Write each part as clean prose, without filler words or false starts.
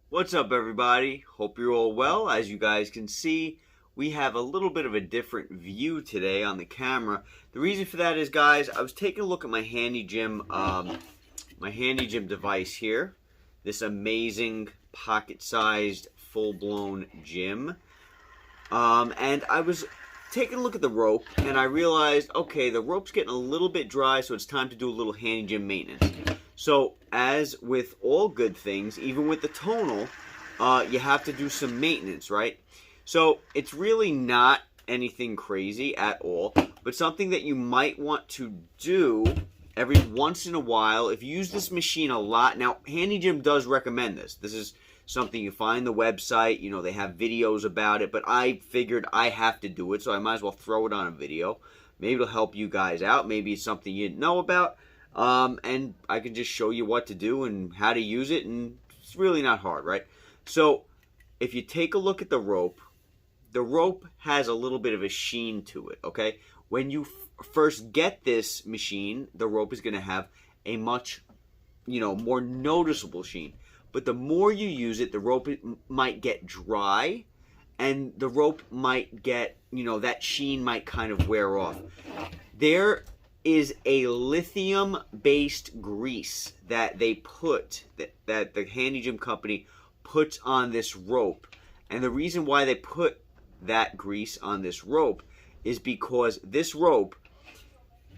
What's up, everybody? Hope you're all well. As you guys can see, we have a little bit of a different view today on the camera. The reason for that is, guys, I was taking a look at my Handy Gym, device here. This amazing pocket-sized, full-blown gym. And I was taking a look at the rope, and I realized, okay, the rope's getting a little bit dry, so it's time to do a little Handy Gym maintenance. So, as with all good things, even with the tonal, you have to do some maintenance, right? So, it's really not anything crazy at all, but something that you might want to do every once in a while. If you use this machine a lot, now, Handy Gym does recommend this. This is something you find the website, you know, they have videos about it, but I figured I have to do it, so I might as well throw it on a video. Maybe it'll help you guys out. Maybe it's something you didn't know about. And I can just show you what to do and how to use it, and it's really not hard, right? So, if you take a look at the rope has a little bit of a sheen to it, okay? When you first get this machine, the rope is going to have a much, more noticeable sheen. But the more you use it, the rope might get dry, and the rope might get, that sheen might kind of wear off. There is a lithium-based grease that they put, that the Handy Gym company puts on this rope. And the reason why they put that grease on this rope is because this rope,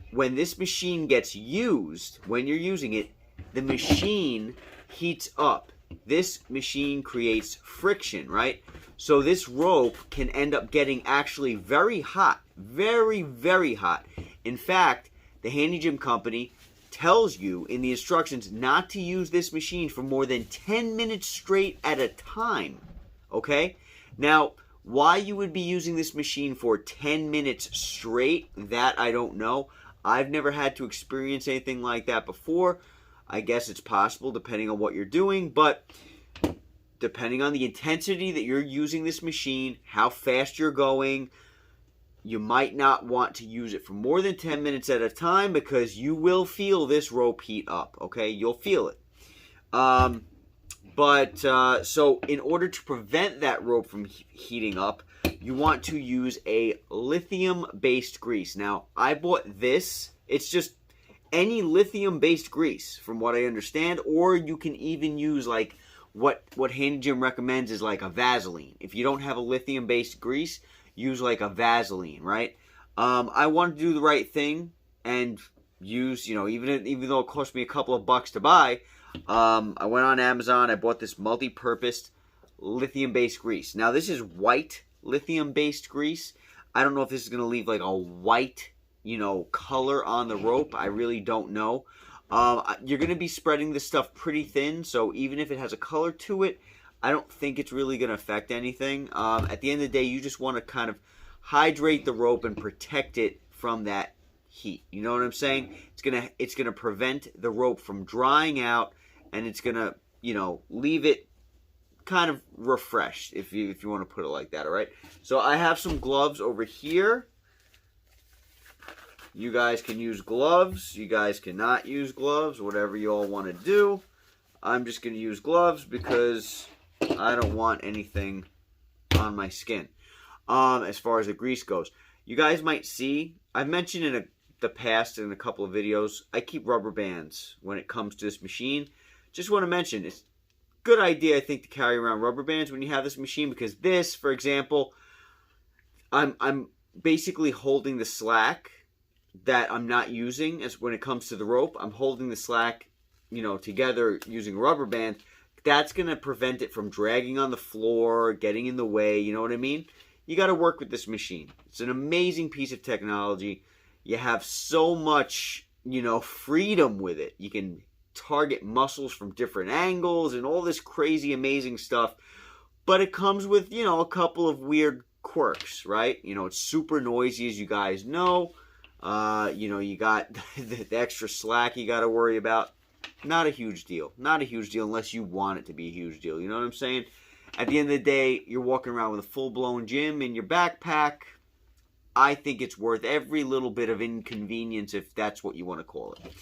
when this machine gets used, when you're using it, the machine heats up. This machine creates friction, right? So this rope can end up getting actually very hot, very, very hot. In fact, the Handy Gym company tells you in the instructions not to use this machine for more than 10 minutes straight at a time, okay? Now, why you would be using this machine for 10 minutes straight, that I don't know. I've never had to experience anything like that before. I guess it's possible depending on what you're doing, but depending on the intensity that you're using this machine, how fast you're going, you might not want to use it for more than 10 minutes at a time because you will feel this rope heat up, okay? You'll feel it. So in order to prevent that rope from heating up, you want to use a lithium-based grease. Now, I bought this. It's just any lithium-based grease, from what I understand, or you can even use like what Handy Gym recommends is like a Vaseline. If you don't have a lithium-based grease, use like a Vaseline, right? I wanted to do the right thing and use, even though it cost me a couple of bucks to buy, I went on Amazon, I bought this multi-purpose lithium-based grease. Now, this is white lithium-based grease. I don't know if this is going to leave like a white, color on the rope. I really don't know. You're going to be spreading this stuff pretty thin, so even if it has a color to it, I don't think it's really going to affect anything. At the end of the day, you just want to kind of hydrate the rope and protect it from that heat. You know what I'm saying? It's gonna prevent the rope from drying out, and it's gonna, leave it kind of refreshed, if you want to put it like that. All right. So I have some gloves over here. You guys can use gloves. You guys cannot use gloves. Whatever you all want to do. I'm just gonna use gloves because I don't want anything on my skin. As far as the grease goes, you guys might see, I've mentioned in the past in a couple of videos, I keep rubber bands when it comes to this machine. Just want to mention, it's a good idea, I think, to carry around rubber bands when you have this machine, because this, for example, I'm basically holding the slack that I'm not using as when it comes to the rope. I'm holding the slack, together using a rubber band. That's going to prevent it from dragging on the floor, getting in the way, you know what I mean? You got to work with this machine. It's an amazing piece of technology. You have so much, freedom with it. You can target muscles from different angles and all this crazy, amazing stuff. But it comes with, a couple of weird quirks, right? It's super noisy, as you guys know. You got the extra slack you got to worry about. Not a huge deal. Not a huge deal unless you want it to be a huge deal. You know what I'm saying? At the end of the day, you're walking around with a full-blown gym in your backpack. I think it's worth every little bit of inconvenience, if that's what you want to call it.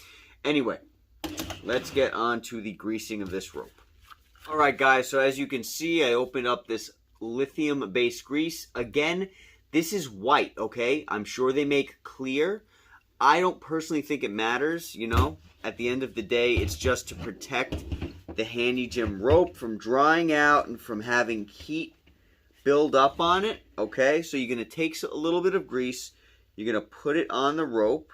Anyway, let's get on to the greasing of this rope. Alright guys, so as you can see, I opened up this lithium-based grease. Again, this is white, okay? I'm sure they make clear. I don't personally think it matters, you know? At the end of the day, it's just to protect the Handy Gym rope from drying out and from having heat build up on it, okay? So you're going to take a little bit of grease, you're going to put it on the rope,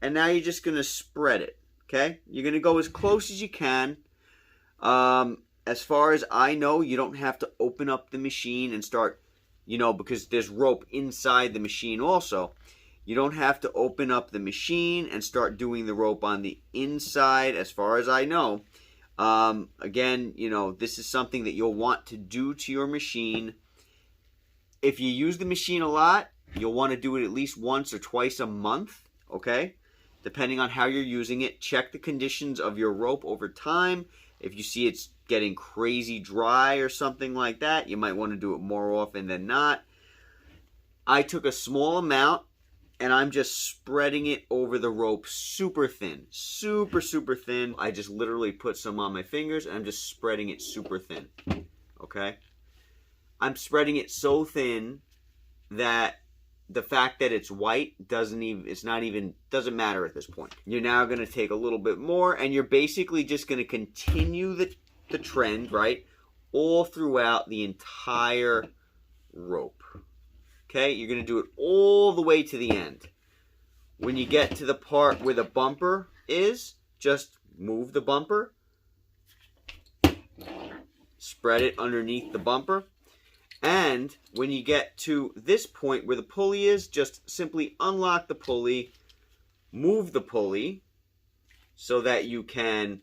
and now you're just going to spread it, okay? You're going to go as close as you can. As far as I know, you don't have to open up the machine and start, you know, because there's rope inside the machine also. You don't have to open up the machine and start doing the rope on the inside, as far as I know. Again, you know, this is something that you'll want to do to your machine. If you use the machine a lot, you'll want to do it at least once or twice a month, okay? Depending on how you're using it. Check the conditions of your rope over time. If you see it's getting crazy dry or something like that, you might want to do it more often than not. I took a small amount and I'm just spreading it over the rope super thin. Super, super thin. I just literally put some on my fingers and I'm just spreading it super thin. Okay? I'm spreading it so thin that the fact that it's white doesn't matter at this point. You're now going to take a little bit more and you're basically just going to continue the trend, right? All throughout the entire rope. Okay? You're going to do it all the way to the end. When you get to the part where the bumper is, just move the bumper. Spread it underneath the bumper. And when you get to this point where the pulley is, just simply unlock the pulley, move the pulley so that you can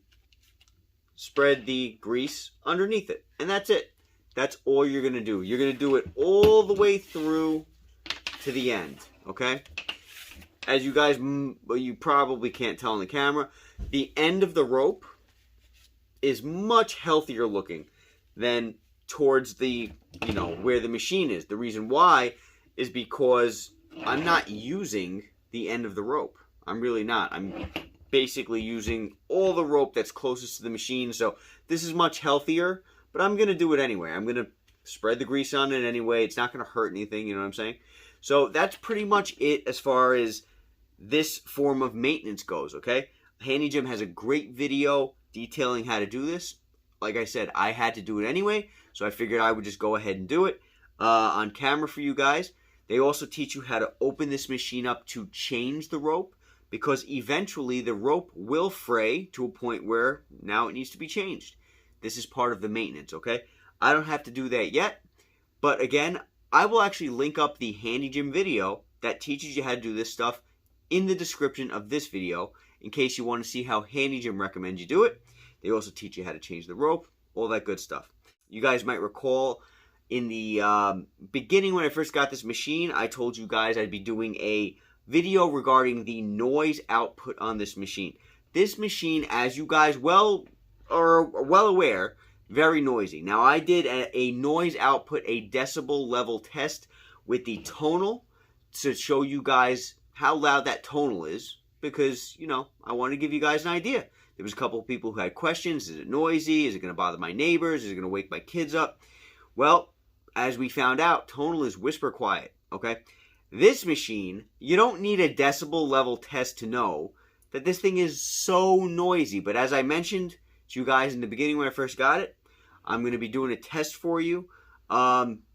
spread the grease underneath it. And that's it. That's all you're going to do. You're going to do it all the way through to the end, okay? As you guys, you probably can't tell on the camera, the end of the rope is much healthier looking than towards the, you know, where the machine is. The reason why is because I'm not using the end of the rope. I'm really not. I'm basically using all the rope that's closest to the machine. So this is much healthier, but I'm going to do it anyway. I'm going to spread the grease on it anyway. It's not going to hurt anything, you know what I'm saying? So that's pretty much it as far as this form of maintenance goes, okay? Handy Gym has a great video detailing how to do this. Like I said, I had to do it anyway, so I figured I would just go ahead and do it on camera for you guys. They also teach you how to open this machine up to change the rope, because eventually the rope will fray to a point where now it needs to be changed. This is part of the maintenance, okay? I don't have to do that yet, but again, I will actually link up the Handy Gym video that teaches you how to do this stuff in the description of this video in case you want to see how Handy Gym recommends you do it. They also teach you how to change the rope, all that good stuff. You guys might recall in the beginning when I first got this machine, I told you guys I'd be doing a video regarding the noise output on this machine. This machine, as you guys are well aware, very noisy. Now, I did a noise output, a decibel level test with the tonal to show you guys how loud that tonal is, because, you know, I want to give you guys an idea. There was a couple of people who had questions. Is it noisy? Is it going to bother my neighbors? Is it going to wake my kids up? Well, as we found out, tonal is whisper quiet, okay? This machine, you don't need a decibel level test to know that this thing is so noisy. But as I mentioned to you guys in the beginning when I first got it, I'm going to be doing a test for you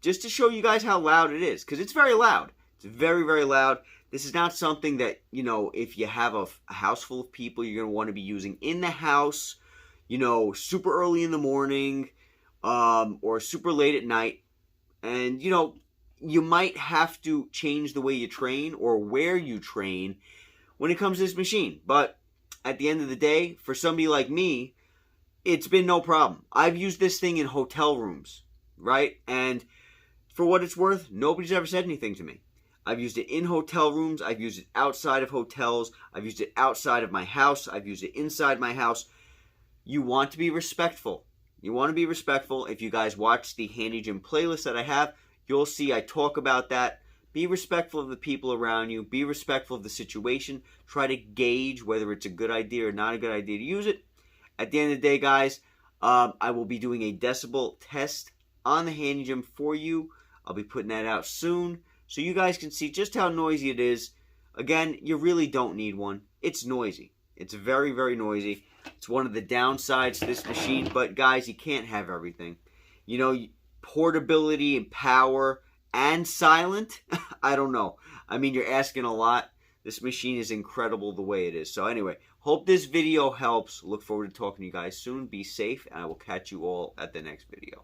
just to show you guys how loud it is, because it's very loud. It's very, very loud. This is not something that, you know, if you have a house full of people, you're going to want to be using in the house, you know, super early in the morning or super late at night. And, you know, you might have to change the way you train or where you train when it comes to this machine. But at the end of the day, for somebody like me, it's been no problem. I've used this thing in hotel rooms, right? And for what it's worth, nobody's ever said anything to me. I've used it in hotel rooms. I've used it outside of hotels. I've used it outside of my house. I've used it inside my house. You want to be respectful. You want to be respectful. If you guys watch the Handy Gym playlist that I have, you'll see I talk about that. Be respectful of the people around you. Be respectful of the situation. Try to gauge whether it's a good idea or not a good idea to use it. At the end of the day, guys, I will be doing a decibel test on the Handy Gym for you. I'll be putting that out soon, so you guys can see just how noisy it is. Again, you really don't need one. It's noisy. It's very, very noisy. It's one of the downsides to this machine, but guys, you can't have everything. You know, portability and power and silent, I don't know. I mean, you're asking a lot. This machine is incredible the way it is. So anyway, hope this video helps. Look forward to talking to you guys soon. Be safe, and I will catch you all at the next video.